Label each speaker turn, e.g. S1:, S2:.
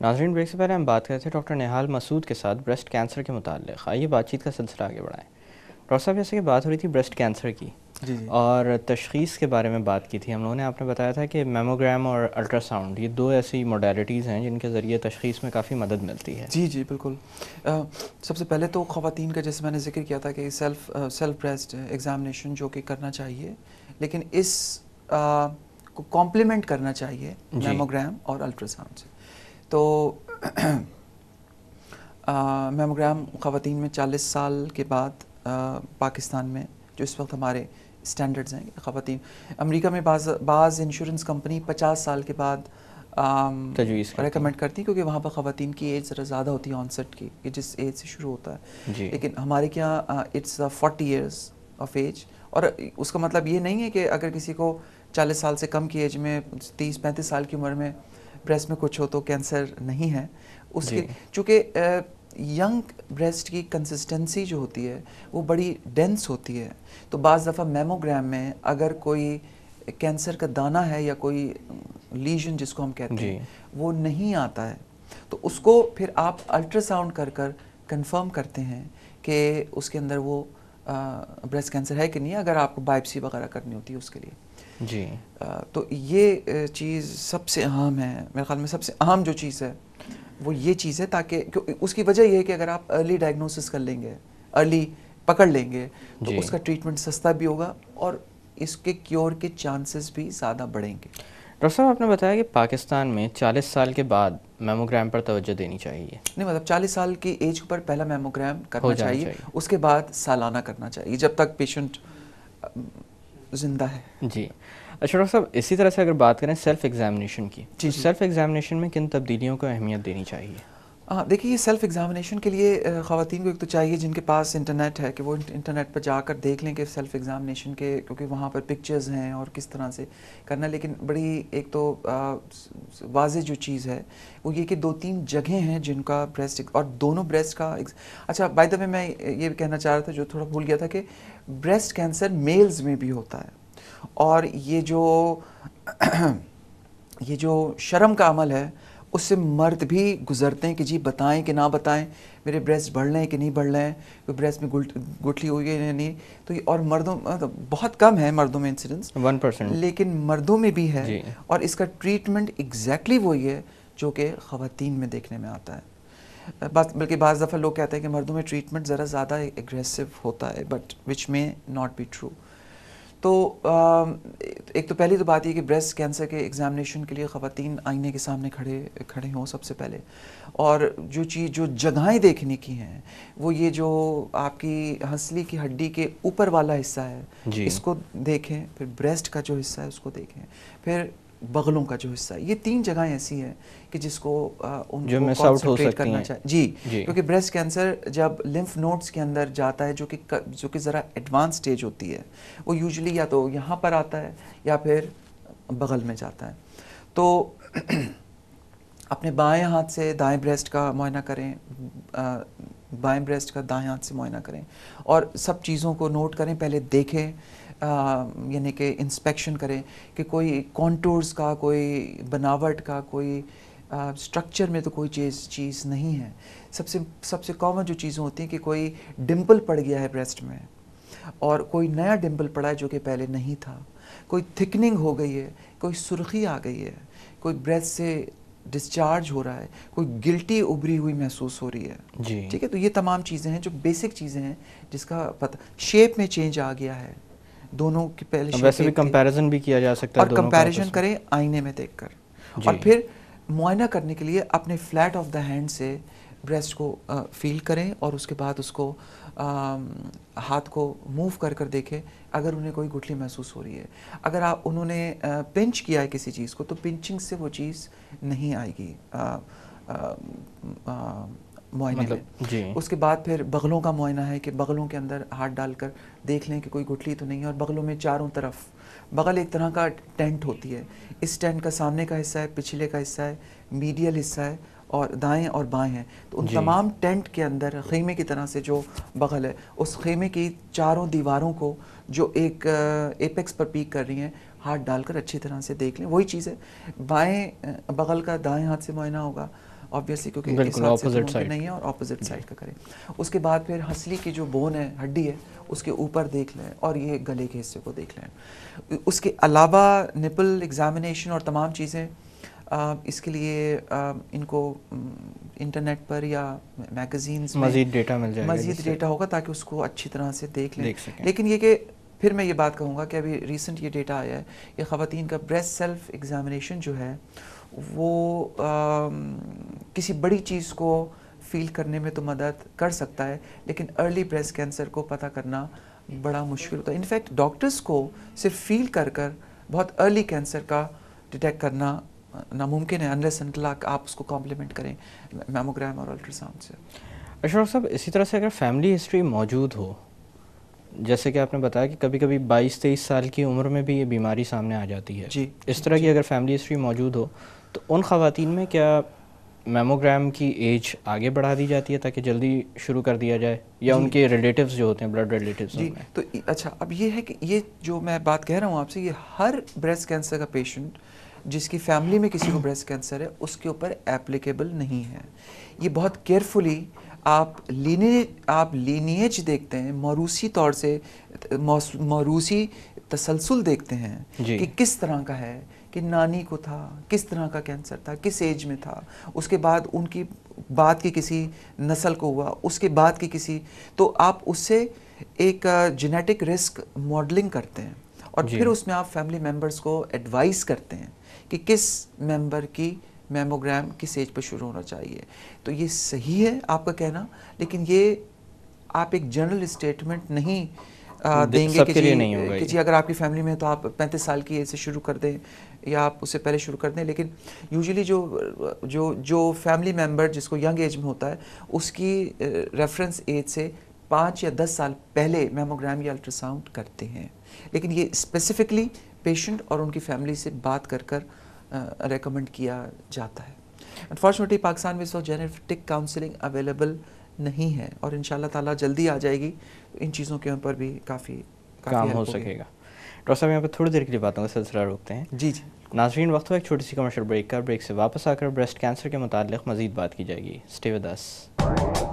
S1: ناظرین، بریک سے پہلے ہم بات کرتے تھے ڈاکٹر نہال مسعود کے ساتھ بریسٹ کینسر کے متعلق. آئیے بات چیت کا سلسلہ آگے بڑھائیں. ڈاکٹر صاحب، جیسے کہ بات ہو رہی تھی بریسٹ کینسر کی
S2: جی
S1: اور تشخیص کے بارے میں بات کی تھی ہم لوگوں نے. آپ نے بتایا تھا کہ میموگرام اور الٹرا ساؤنڈ یہ دو ایسی موڈیلٹیز ہیں جن کے ذریعے تشخیص میں کافی مدد ملتی ہے.
S2: جی بالکل. سب سے پہلے تو خواتین کا جیسے میں نے ذکر کیا تھا کہ سیلف بریسٹ ایگزامینیشن جو کہ کرنا چاہیے، لیکن اس کو کمپلیمنٹ کرنا چاہیے میموگرام اور الٹرا ساؤنڈ سے. تو میموگرام خواتین میں 40 سال کے بعد پاکستان میں جو اس وقت ہمارے اسٹینڈرڈز ہیں، خواتین امریکہ میں بعض انشورنس کمپنی 50 سال کے بعد
S1: تجویز
S2: ریکمینڈ کرتی ہیں، کیونکہ وہاں پر خواتین کی ایج ذرا زیادہ ہوتی ہے آنسٹ کی، کہ جس ایج سے شروع ہوتا ہے. لیکن ہمارے کیا اٹس 40 ایئرس آف ایج. اور اس کا مطلب یہ نہیں ہے کہ اگر کسی کو 40 سال سے کم کی ایج میں 30-35 سال کی عمر میں بریسٹ میں کچھ ہو تو کینسر نہیں ہے اس کے. چونکہ ینگ بریسٹ کی کنسسٹنسی جو ہوتی ہے وہ بڑی ڈینس ہوتی ہے، تو بعض دفعہ میموگرام میں اگر کوئی کینسر کا دانہ ہے یا کوئی لیژن جس کو ہم کہتے ہیں وہ نہیں آتا ہے، تو اس کو پھر آپ الٹرا ساؤنڈ کر کنفرم کرتے ہیں کہ اس کے اندر وہ بریسٹ کینسر ہے کہ نہیں، اگر آپ کو بائپسی وغیرہ کرنی ہوتی ہے اس کے لیے. تو یہ چیز سب سے اہم ہے میرے خیال میں. سب سے اہم جو چیز ہے وہ یہ چیز ہے، تاکہ اس کی وجہ یہ ہے کہ اگر آپ ارلی ڈائگنوسس کر لیں گے، ارلی پکڑ لیں گے، تو اس کا ٹریٹمنٹ سستا بھی ہوگا اور اس کے کیور کے چانسز بھی زیادہ بڑھیں گے.
S1: ڈاکٹر صاحب، آپ نے بتایا کہ پاکستان میں 40 سال کے بعد میموگرام پر توجہ دینی چاہیے.
S2: نہیں، مطلب 40 سال کی ایج پر پہلا میموگرام کرنا چاہیے، اس کے بعد سالانہ کرنا چاہیے جب تک پیشنٹ زندہ ہے.
S1: جی اچھا ڈاکٹر صاحب، اسی طرح سے اگر بات کریں سیلف ایگزامینیشن کی، تو سیلف ایگزامینیشن میں کن تبدیلیوں کو اہمیت دینی چاہیے؟
S2: دیکھیے، یہ سیلف ایگزامینیشن کے لیے خواتین کو ایک تو چاہیے جن کے پاس انٹرنیٹ ہے کہ وہ انٹرنیٹ پر جا کر دیکھ لیں کہ سیلف ایگزامینیشن کے، کیونکہ وہاں پر پکچرز ہیں اور کس طرح سے کرنا. لیکن بڑی ایک تو واضح جو چیز ہے وہ یہ کہ 2-3 جگہیں ہیں جن کا بریسٹ اور دونوں بریسٹ کا. اچھا، بائی دا وے میں یہ کہنا چاہ رہا تھا جو تھوڑا بھول گیا تھا، کہ بریسٹ کینسر میلز میں بھی ہوتا ہے. اور یہ جو شرم کا عمل ہے اس سے مرد بھی گزرتے ہیں کہ جی بتائیں کہ نہ بتائیں، میرے بریسٹ بڑھ رہے ہیں کہ نہیں بڑھ رہے ہیں، کوئی بریسٹ میں گٹھلی ہوئی ہے یا نہیں. تو اور مردوں بہت کم ہے، مردوں میں انسیڈنس
S1: 1%،
S2: لیکن مردوں میں بھی ہے. اور اس کا ٹریٹمنٹ ایگزیکٹلی وہی ہے جو کہ خواتین میں دیکھنے میں آتا ہے. بلکہ بعض دفعہ لوگ کہتے ہیں کہ مردوں میں ٹریٹمنٹ ذرا زیادہ ایگریسو ہوتا ہے، بٹ وچ میں ناٹ بی ٹرو. تو ایک تو پہلی تو بات یہ کہ بریسٹ کینسر کے ایگزامینیشن کے لیے خواتین آئینے کے سامنے کھڑے ہوں سب سے پہلے. اور جو جگہیں دیکھنے کی ہیں وہ یہ جو آپ کی ہنسلی کی ہڈی کے اوپر والا حصہ ہے اس کو دیکھیں، پھر بریسٹ کا جو حصہ ہے اس کو دیکھیں، پھر بغلوں کا جو حصہ ہے. یہ 3 جگہیں ایسی ہیں کہ جس کو ان کو کانسنٹریٹ کرنا چاہیے. جی، کیونکہ بریسٹ کینسر جب لمف نوڈس کے اندر جاتا ہے جو کہ ذرا ایڈوانس سٹیج ہوتی ہے، وہ یوزلی یا تو یہاں پر آتا ہے یا پھر بغل میں جاتا ہے. تو اپنے بائیں ہاتھ سے دائیں بریسٹ کا معائنہ کریں، بائیں بریسٹ کا دائیں ہاتھ سے معائنہ کریں اور سب چیزوں کو نوٹ کریں. پہلے دیکھیں، یعنی کہ انسپیکشن کریں کہ کوئی کانٹورز کا، کوئی بناوٹ کا، کوئی اسٹرکچر میں تو کوئی چیز نہیں ہے. سب سے کامن جو چیزیں ہوتی ہیں کہ کوئی ڈمپل پڑ گیا ہے بریسٹ میں اور کوئی نیا ڈمپل پڑا ہے جو کہ پہلے نہیں تھا، کوئی تھکننگ ہو گئی ہے، کوئی سرخی آ گئی ہے، کوئی بریسٹ سے ڈسچارج ہو رہا ہے، کوئی گلٹی ابھری ہوئی محسوس ہو رہی ہے. ٹھیک ہے، تو یہ تمام چیزیں ہیں جو بیسک چیزیں ہیں جس کا پتہ. شیپ میں چینج آ گیا ہے دونوں کی، پہلے
S1: ویسے بھی کمپیریزن بھی کیا جا سکتا ہے
S2: اور کمپیریزن کریں آئینے میں دیکھ کر. اور پھر معائنہ کرنے کے لیے اپنے فلیٹ آف دا ہینڈ سے بریسٹ کو فیل کریں اور اس کے بعد اس کو ہاتھ کو موو کر دیکھیں اگر انہیں کوئی گٹھلی محسوس ہو رہی ہے. اگر انہوں نے پنچ کیا ہے کسی چیز کو تو پنچنگ سے وہ چیز نہیں آئے گی معائنے میں. اس کے بعد پھر بغلوں کا معائنہ ہے کہ بغلوں کے اندر ہاتھ ڈال کر دیکھ لیں کہ کوئی گٹھلی تو نہیں ہے. اور بغلوں میں چاروں طرف، بغل ایک طرح کا ٹینٹ ہوتی ہے، اس ٹینٹ کا سامنے کا حصہ ہے، پچھلے کا حصہ ہے، میڈیل حصہ ہے اور دائیں اور بائیں ہیں. تو ان تمام ٹینٹ کے اندر خیمے کی طرح سے جو بغل ہے، اس خیمے کی چاروں دیواروں کو جو ایک ایپیکس پر پیک کر رہی ہیں ہاتھ ڈال کر اچھی طرح سے دیکھ لیں. وہی چیز ہے، بائیں بغل کا دائیں ہاتھ سے معائنہ ہوگا obviously کیونکہ اس ساتھ سے ممکن نہیں ہے, اور اپوزٹ سائڈ کا کریں. اس کے بعد پھر ہنسلی کی جو بون ہے, ہڈی ہے, اس کے اوپر دیکھ لیں, اور یہ گلے کے حصے کو دیکھ لیں. اس کے علاوہ نپل ایگزامینیشن اور تمام چیزیں اس کے لیے ان کو انٹرنیٹ پر یا میگزینز میں
S1: مزید ڈیٹا مل جائے گا,
S2: مزید ڈیٹا ہوگا تاکہ اس کو اچھی طرح سے دیکھ لیں. لیکن یہ کہ پھر میں یہ بات کہوں گا کہ ابھی ریسنٹ یہ ڈیٹا آیا ہے, یہ خواتین کا بریسٹ سیلف ایگزامینیشن جو ہے وہ کسی بڑی چیز کو فیل کرنے میں تو مدد کر سکتا ہے, لیکن ارلی بریسٹ کینسر کو پتہ کرنا بڑا مشکل ہوتا ہے. انفیکٹ ڈاکٹرز کو صرف فیل کر بہت ارلی کینسر کا ڈیٹیکٹ کرنا ناممکن ہے, انلیس انٹل آپ اس کو کمپلیمنٹ کریں میموگرام اور الٹرا ساؤنڈ سے.
S1: اشرف صاحب, اسی طرح سے اگر فیملی ہسٹری موجود ہو, جیسے کہ آپ نے بتایا کہ کبھی کبھی 22-23 سال کی عمر میں بھی یہ بیماری سامنے آ جاتی ہے,
S2: جی
S1: اس طرح کی اگر فیملی ہسٹری موجود ہو تو ان خواتین میں کیا میموگرام کی ایج آگے بڑھا دی جاتی ہے تاکہ جلدی شروع کر دیا جائے, یا ان کے ریلیٹیوز جو ہوتے ہیں بلڈ ریلیٹیوز؟
S2: جی تو اچھا, اب یہ ہے کہ یہ جو میں بات کہہ رہا ہوں آپ سے, یہ ہر بریسٹ کینسر کا پیشنٹ جس کی فیملی میں کسی کو بریسٹ کینسر ہے اس کے اوپر ایپلیکیبل نہیں ہے. یہ بہت کیئرفلی آپ لینیج دیکھتے ہیں, موروثی طور سے موروثی تسلسل دیکھتے ہیں کہ کس طرح کا ہے, کہ نانی کو تھا, کس طرح کا کینسر تھا, کس ایج میں تھا, اس کے بعد ان کی بعد کی کسی نسل کو ہوا, اس کے بعد کی کسی, تو آپ اس سے ایک جینیٹک رسک ماڈلنگ کرتے ہیں, اور پھر اس میں آپ فیملی ممبرس کو ایڈوائز کرتے ہیں کہ کس ممبر کی میموگرام کس ایج پہ شروع ہونا چاہیے. تو یہ صحیح ہے آپ کا کہنا, لیکن یہ آپ ایک جنرل اسٹیٹمنٹ نہیں دیں گے کہ جی اگر آپ کی فیملی میں تو آپ 35 سال کی ایج سے شروع کر دیں یا آپ اس سے پہلے شروع کر دیں. لیکن یوزلی جو فیملی ممبر جس کو ینگ ایج میں ہوتا ہے اس کی ریفرنس ایج سے 5 یا 10 سال پہلے میموگرام یا الٹرا ساؤنڈ کرتے ہیں. لیکن یہ اسپیسیفکلی پیشنٹ اور ان کی فیملی سے بات کر ریکمنڈ کیا جاتا ہے. انفارچونیٹلی پاکستان میں اس وقت جینیٹک کاؤنسلنگ اویلیبل نہیں ہے, اور انشاءاللہ تعالیٰ جلدی آ جائے گی, ان چیزوں کے اوپر بھی کافی
S1: کام ہو سکے گا. ڈاکٹر صاحب یہاں پہ تھوڑی دیر کے لیے باتوں کا سلسلہ روکتے ہیں.
S2: جی
S1: ناظرین, وقت ہو ایک چھوٹی سی کمرشل بریک کا. بریک سے واپس آ کر بریسٹ کینسر کے متعلق مزید بات کی جائے گی. Stay with us.